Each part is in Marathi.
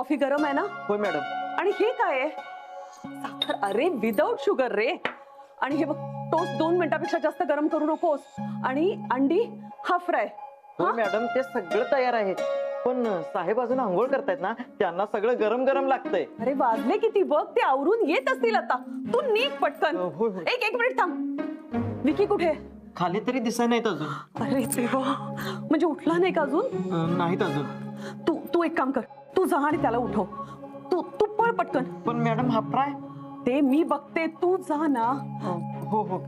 कॉफी गरम आहे ना? होय मॅडम. आणि हे काय आहे? साखर. अरे विदाउट शुगर रे. आणि हे बघ, टोस्ट 2 मिनिटापेक्षा जास्त गरम करू नकोस. आणि अंडी हाफ फ्राय. होय मॅडम, ते सगळं तयार आहे. पण साहेब अजून आंघोळ करतायत ना, त्यांना सगळं गरम गरम लागतंय. अरे वाजले किती बघ, ते आवरून येत असतील आता. तू नीट पटकन. होय, होय. एक मिनिट थांब. विकी कुठे? खाली तरी दिसाय नाहीत अजून. अरे देवा, म्हणजे उठला नाही का अजून? नाहीत अजून. तू एक काम कर, तू जा आणि त्याला उठव. तू पळ पटकन. पण मॅडम हाफ फ्राय. ते मी बघते, तू जा ना. हो हो.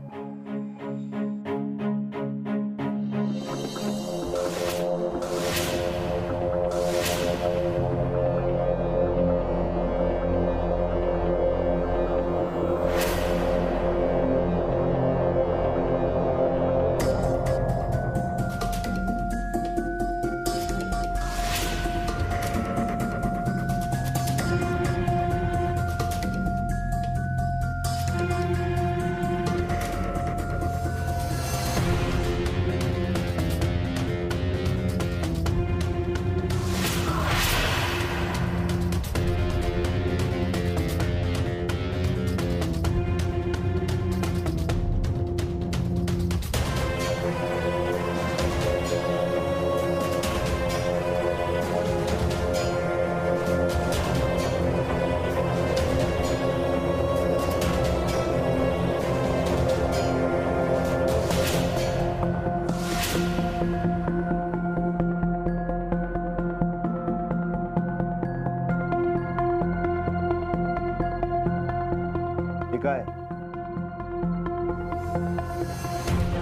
काय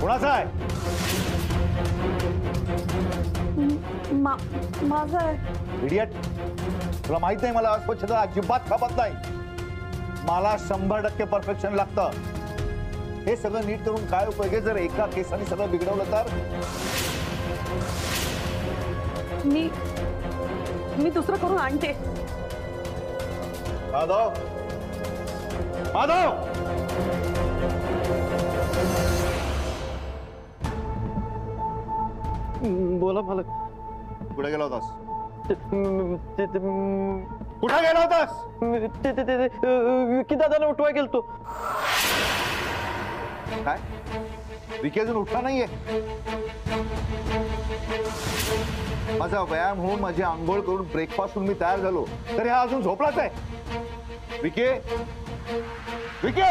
कोणाचा आहे? माझा आहे. इडियट, तुला माहित नाही मला अस्वच्छता अजिबात खपत नाही. मला 100% परफेक्शन लागतं. हे सगळं नीट करून काय उपयोग आहे जर एका केसाने सगळं बिघडवलं तर? मी दुसरं करून आणते. माधव, माधव, बोला मालक. कुठे गेला होतास? ते कुठे गेला होतास? विकी दादाला उठवाय गेलतो. काय विकी अजून उठला नाहीये? माझा व्यायाम होऊन माझी आंघोळ करून ब्रेकफास्ट होऊन मी तयार झालो तर हा अजून झोपलाच आहे. विकी, विकी,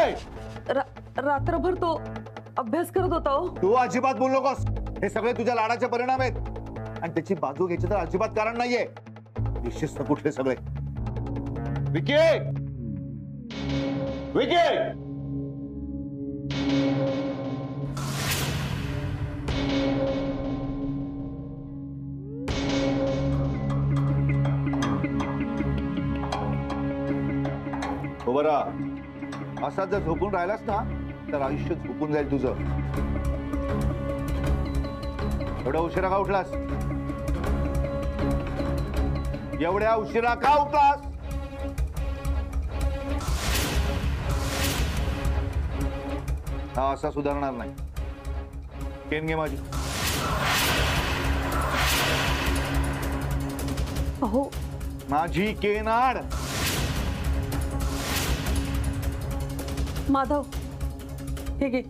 रात्रभर तो अभ्यास करत होता. हो, तू अजिबात बोलू नकोस. हे सगळे तुझ्या लाडाचे परिणाम आहेत आणि त्याची बाजू घ्यायची तर अजिबात कारण नाहीये. निश्चित कुठले सगळे. विकी, विकी, हो बरा. असा जर झोपून राहिलास ना तर आयुष्य झोपून जाईल तुझं. एवढ्या उशिरा का उठलास? एवढ्या उशिरा का उठलास? हा असा सुधारणार नाही. केन घे माझी. अहो माझी केन आड. माधव, हे घे.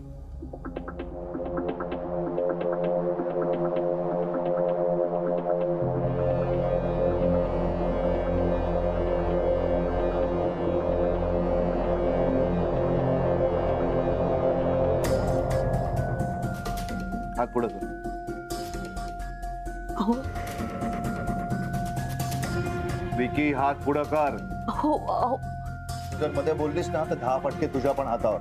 हात पुढे कर. अहो विकी, हात पुढे कर. अहो जर मध्ये बोललीस ना तर 10 फटके तुझ्या पण हातावर.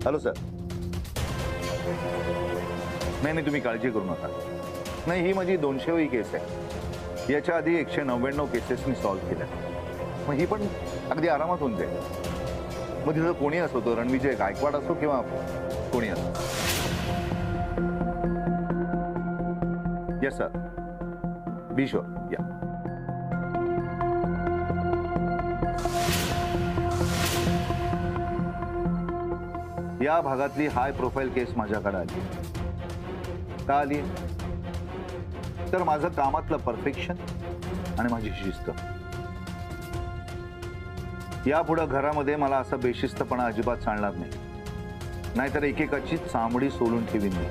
Hello sir. नाही, तुम्ही काळजी करू नका. नाही, ही माझी 200वी केस आहे. याच्या आधी 199 केसेस मी सॉल्व्ह केल्या. मग ही पण अगदी आरामात होऊन जाईल. मग तिथं कोणी असो, तो रणविजय गायकवाड असो किंवा कोणी असो. Yes sir, be sure. या या भागातली हाय प्रोफाईल केस माझ्याकडे आली. का आली? तर माझं कामातलं परफेक्शन आणि माझी शिस्त. यापुढे घरामध्ये मला असं बेशिस्तपणा अजिबात चालणार नाही, नाहीतर एकेकाची चामडी सोलून ठेवीन मी.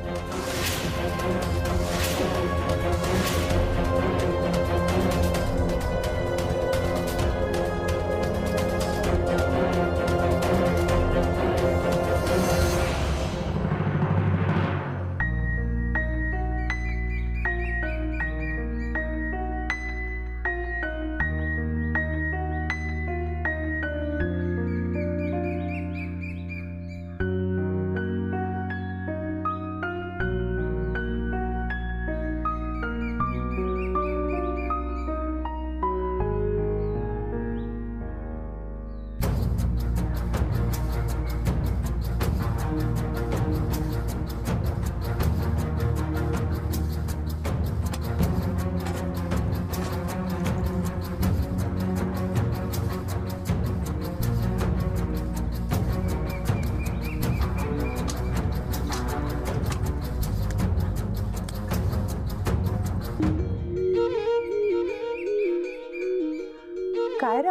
काय र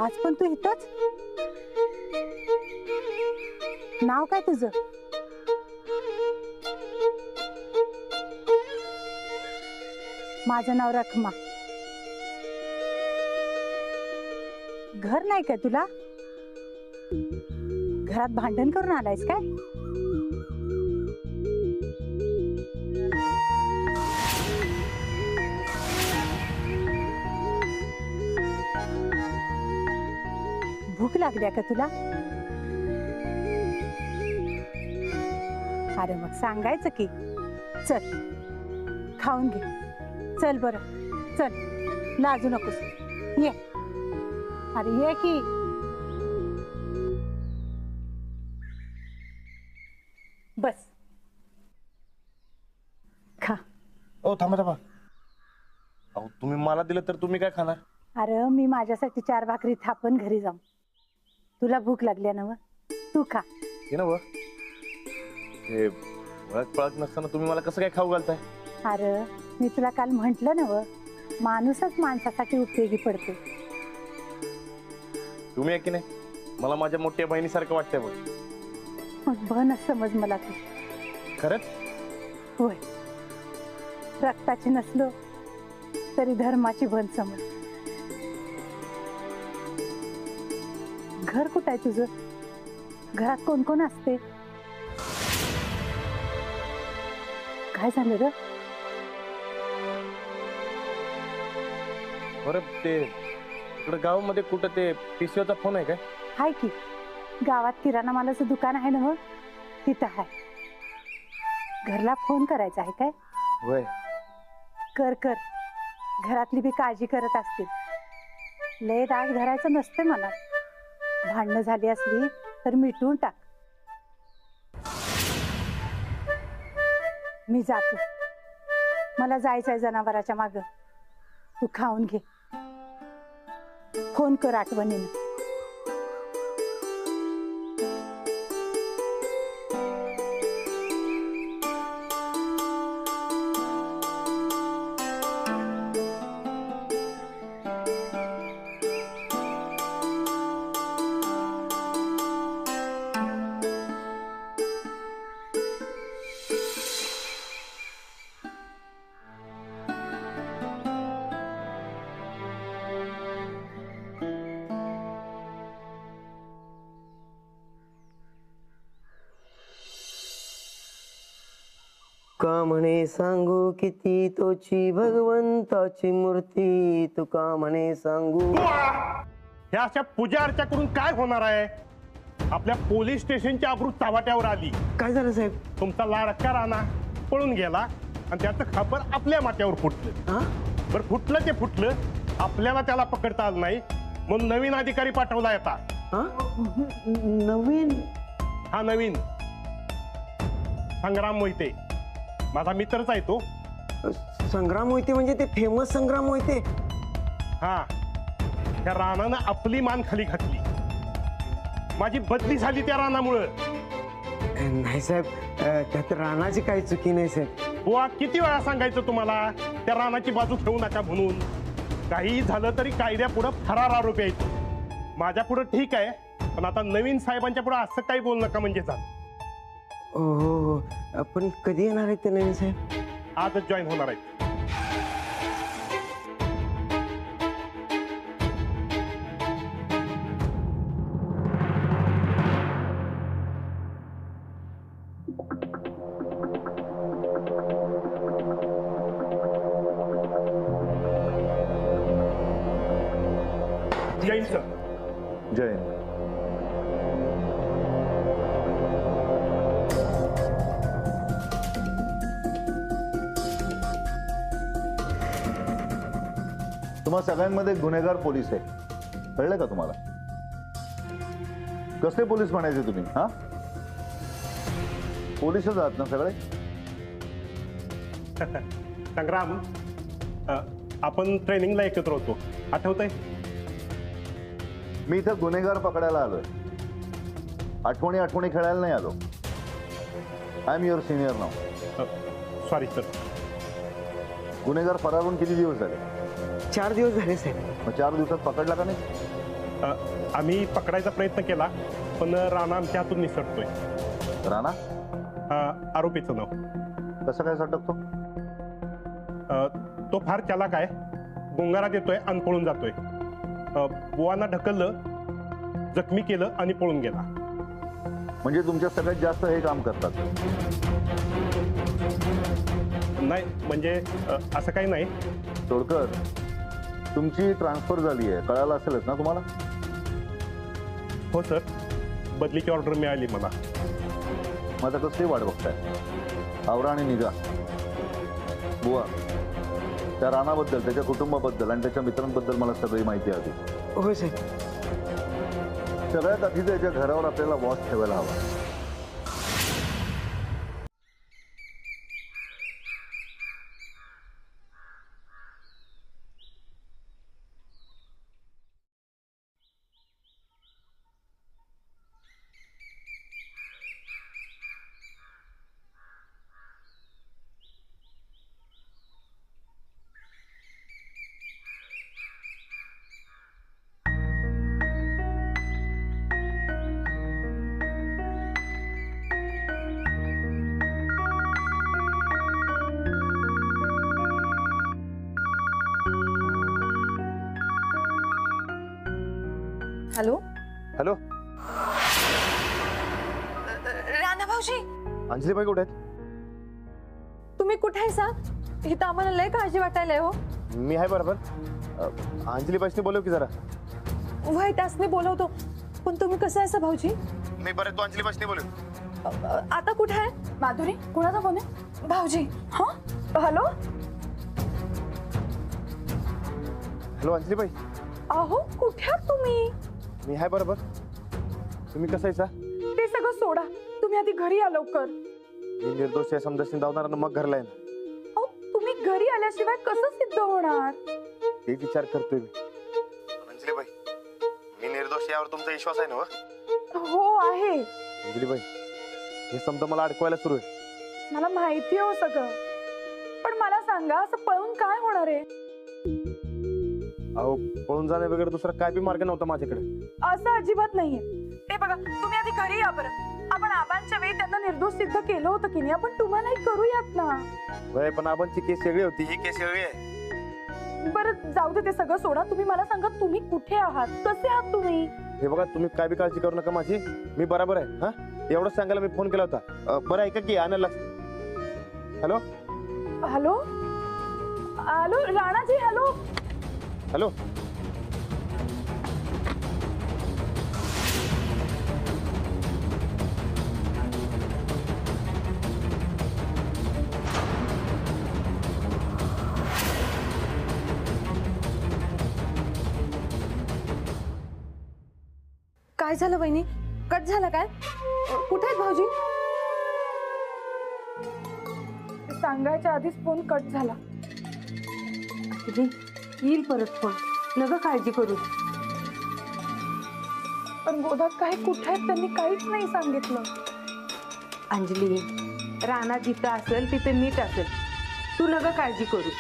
आज पण तू इथंच? नाव काय तुझं? माझं नाव रखमा. घर नाही काय तुला? घरात भांडण करून आलायस काय? भूक लागल्या का तुला? अरे मग सांगायचं की चल खाऊन घे. चल बरं चल, लाजू नकोस. ये अरे ये की. बस खा. ओ थांबा थांबा. अहो तुम्ही मला दिलं तर तुम्ही काय खाणार? अरे मी माझ्यासाठी 4 भाकरी थापन घरी जाऊन. तुला भूक लागली ना? तू खा. ये ना व हे ओळख पळत नसताना तुम्ही मला कसं काय खाऊ घालताय? अरे मी तुला काल म्हंटल ना, माणूसच माणसासाठी उपयोगी पडते. तुम्ही आहे की नाही, मला माझ्या मोठ्या बहिणीसारखं वाटतंय बघ. मग बनच समज मला तू. खरंच? होय, रक्ताची नसलो तरी धर्माची बन समज. घर कुठं आहे तुझं? घरात कोण कोण असते? काय झालं रे? बरं ते इकडं गावामध्ये कुठं ते पिशव्याचा फोन आहे काय? हाय की, गावात किराणा मालाचं दुकान आहे ना, तिथं आहे. घरला फोन करायचा आहे काय? होय. कर कर, घरातली बी काळजी करत असतील. लय राग धरायचं नसते मला. भांडणं झाली असली तर मिटवून टाक. मी जातो, मला जायचंय जनावराच्या माग. तू खाऊन घे. फोन कर आठवणीनं. तुका म्हणे सांगू किती तोची भगवंताची मूर्ती. तुका म्हणे सांगू. ह्या अशा पूजा अर्चा करून काय होणार आहे? आपल्या पोलीस स्टेशनच्या अब्रू चावाट्यावर आली. काय झालं साहेब? तुमचा लाडका राणा पळून गेला आणि त्याचं खापर आपल्या माथ्यावर फुटलं. हा? बरं फुटलं ते फुटलं, आपल्याला त्याला पकडता आलं नाही म्हणून नवीन अधिकारी पाठवला येता. हा? नवीन? हा नवीन संग्राम मोहिते, माझा मित्रच आहे तो. संग्राम मोहिते म्हणजे ते फेमस संग्राम मोहिते? हा, त्या राणानं आपली मान खाली घातली. माझी बदली झाली त्या रानामुळं. नाही साहेब, त्यात रानाची काही चुकी नाही साहेब. बुवा किती वेळा सांगायचं तुम्हाला त्या रानाची बाजू ठेवू नका म्हणून. काही झालं तरी कायद्यापुढं फरार आरोपी आहेत. माझ्या पुढं ठीक आहे, पण आता नवीन साहेबांच्या पुढं असं काही बोलू नका म्हणजे चाल. हो हो, पण कधी येणार आहे ते नवीन साहेब? आजच जॉईन होणार आहेत. जैन सर. जैन. तुम्हा सगळ्यांमध्ये गुन्हेगार पोलीस आहे, कळलं का तुम्हाला? कसले पोलीस म्हणायचे तुम्ही? हा, पोलीसच आहात ना सगळे? संग्राम, आपण ट्रेनिंगला एकत्र होतो, आठवतंय? मी इथं गुन्हेगार पकडायला आलोय, आठवणी खेळायला नाही आलो. I am your senior now. Sorry sir. गुन्हेगार फरार होऊन किती दिवस झाले? 4 दिवस झाले साहेब. मग 4 दिवसात पकडला का नाही? आम्ही पकडायचा प्रयत्न केला, पण राणा आमच्या हातून निसटतोय. राणा? आरोपीचं नाव. कसं काय सटकतो? तो फार चालाक आहे, गोंगारा देतोय आणि पळून जातोय. बुवांना ढकललं, जखमी केलं आणि पळून गेला. म्हणजे तुमच्या सगळ्यात जास्त हे काम करतात? नाही म्हणजे असं काही नाही. तोडकर, तुमची ट्रान्सफर झाली आहे, कळालं असेलच ना तुम्हाला? हो सर, बदलीची ऑर्डर मिळाली मला. मग आता कसली वाट बघताय? आवरा आणि निघा. बुवा, त्या राणाबद्दल, त्याच्या कुटुंबाबद्दल आणि त्याच्या मित्रांबद्दल मला सगळी माहिती हवी. हो साहेब. सगळ्यात आधी त्याच्या घरावर आपल्याला वॉच ठेवायला हवा. हॅलो. हॅलो, राणा भाऊजी, अंजलीबाई कुठे आहेत? तुम्ही कुठे आहे सा? इथं आम्हाला लय काळजी वाटायला हो. मी आहे बरोबर. अंजलीबाईसनी बोलव की जरा. वय त्यासने बोलवतो, पण तुम्ही कसं आहे सा भाऊजी? मी बरं, तू अंजलीबाईसनी बोलव. आता कुठे आहे? माधुरी, कुणाचा फोन आहे? भाऊजी. हा, हॅलो. हॅलो अंजलीबाई. अहो कुठे आहात तुम्ही? मी आहे बरोबर. तुम्ही कसं आहे सा? ते सगळं सोडा, तुम्ही आधी घरी या लवकर. मी निर्दोष आहे समजा धावणार मग घरला येणार. अहो तुम्ही घरी आल्याशिवाय कसं सिद्ध होणार? ते विचार करतोय मी. अंजलीबाई, मी निर्दोष यावर तुमचा विश्वास आहे ना? हो आहे. अंजलीबाई, हे समजा मला अडकवायला सुरू आहे. मला माहिती हो सगळं, पण मला सांगा, असं पळून काय होणार आहे? अहो, पळून जाण्या वगैरे दुसरा काय बी मार्ग नव्हता माझ्याकडे. असं अजिबात नाहीये. ते बघा, तुम्ही आधी घरी या बरं. आपण आबांच्या वेळी त्यांना निर्दोष सिद्ध केलं होतं की नाही, आपण तुम्हालाही करूयात ना. वय, पण आबांची केस वेगळी होती, ही केस वेगळी आहे. बरं जाऊ दे, ते सगळं सोडा. तुम्ही मला सांगा, तुम्ही कुठे आहात, कसे आहात तुम्ही? हे बघा, तुम्ही काय बी काळजी करू नका माझी, मी बरोबर आहे. हा, एवढंच सांगायला मी फोन केला होता. बरं ऐका की, आणायला. Hello hello hello Ranaji. Hello hello. काय झालं वहिनी? कट झाला काय? कुठे आहेत भाऊजी? सांगायच्या आधीच फोन कट झाला. येईल परत फोन, नग काळजी करू. पण गोदात काय कुठे आहेत त्यांनी काहीच नाही सांगितलं. अंजली, राणा जिथं असेल तिथे नीट असेल, तू नका काळजी करू.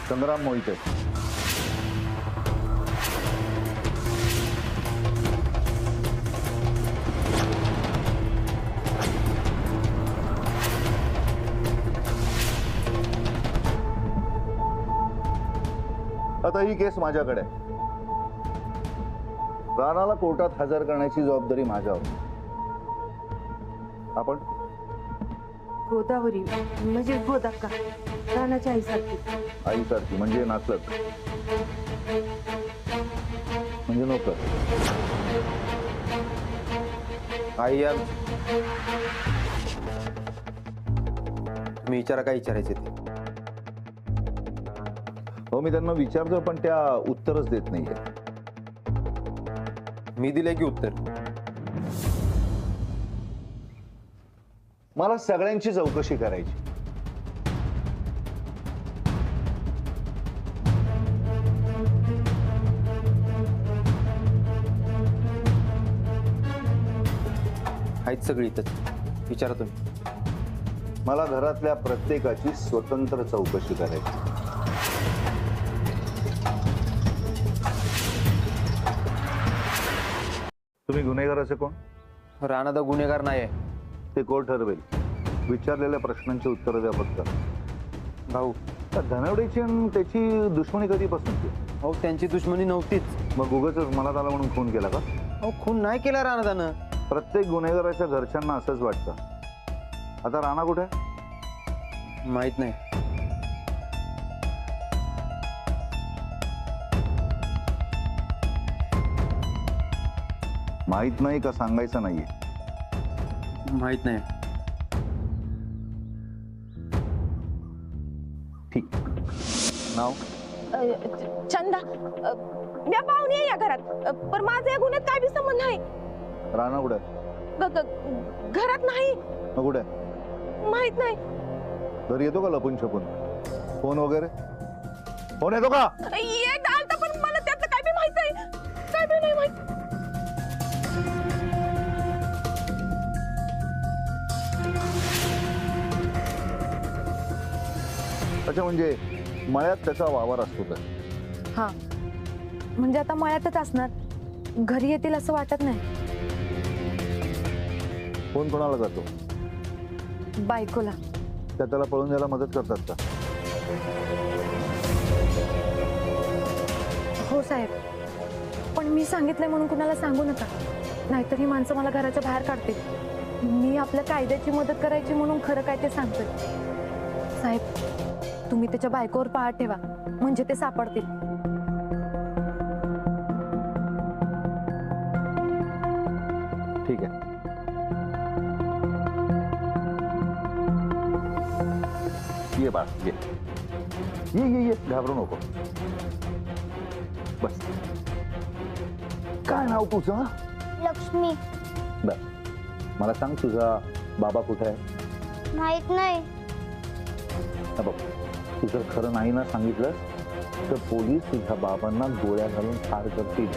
संग्राम मोहिते. आता ही केस माझ्याकडे आहे. राणाला कोर्टात हजर करण्याची जबाबदारी माझ्यावर. आपण गोदावरी म्हणजे गोदाक्का, राणाच्या आईसारखी. आईसारखी म्हणजे नाचत म्हणजे नोकर. आई या तुम्ही विचारा काय विचारायचे ते. हो मी त्यांना विचारतो पण त्या उत्तरच देत नाहीये. मी दिले की उत्तर. मला सगळ्यांची चौकशी करायची. आहेत सगळी इथंच, विचारा तुम्ही. मला घरातल्या प्रत्येकाची स्वतंत्र चौकशी करायची. तुम्ही गुन्हेगाराचे कोण? राणा तर गुन्हेगार नाही आहे ते कोण ठरवेल. विचारलेल्या प्रश्नांची उत्तरं द्या फक्त. भाऊ. त्या धनवडेची आणि त्याची दुश्मनी कधीपासून ती? अहो त्यांची दुश्मनी नव्हतीच. मग उगाचच मला त्याला म्हणून खून केला का? अहो खून नाही केला राणा त्यानं. प्रत्येक गुन्हेगाराच्या घरच्यांना असंच वाटतं. आता राणा कुठे आहे? माहित नाही. माहित नाही का सांगायचं नाहीये? माहित नाही. ठीक. नाव? चंदा. मी पाहुणे आहे या घरात, पण माझा या गुन्ह्यात काय बी संबंध नाही. राणा कुठे आहे? घरात नाही. मग कुठे आहे? माहित नाही. घरी येतो का लपून छपून? फोन वगैरे फोन येतो का? एकदा आलता पण मला त्यातलं काय बी माहित नाही. काय बी नाही माहित. अच्छा म्हणजे मळ्यात त्याचा वावर असतो तर? हा म्हणजे आता मळ्यातच असणार, घरी येतील असं वाटत नाही. फोन कोणाला करतो? बायकोला. त्याला पळून जायला मदत करतात का? हो साहेब, पण मी सांगितलंय म्हणून कुणाला सांगू नका, नाहीतर ही माणसं मला घराच्या बाहेर काढतील. मी आपल्या कायद्याची मदत करायची म्हणून खरं काय ते सांगते. साहेब तुम्ही त्याच्या बायकोवर पाळत ठेवा, म्हणजे ते सापडतील. ठीक आहे. ये बाळ ये ये ये ये घाबरू नको. बस. काय नाव तुझं? लक्ष्मी. बर मला सांग तुझा बाबा कुठे आहे? माहित नाही. हा बघ तू जर खरं नाही ना सांगितलं तर पोलीस तुझ्या बाबांना गोळ्या घालून ठार करतील.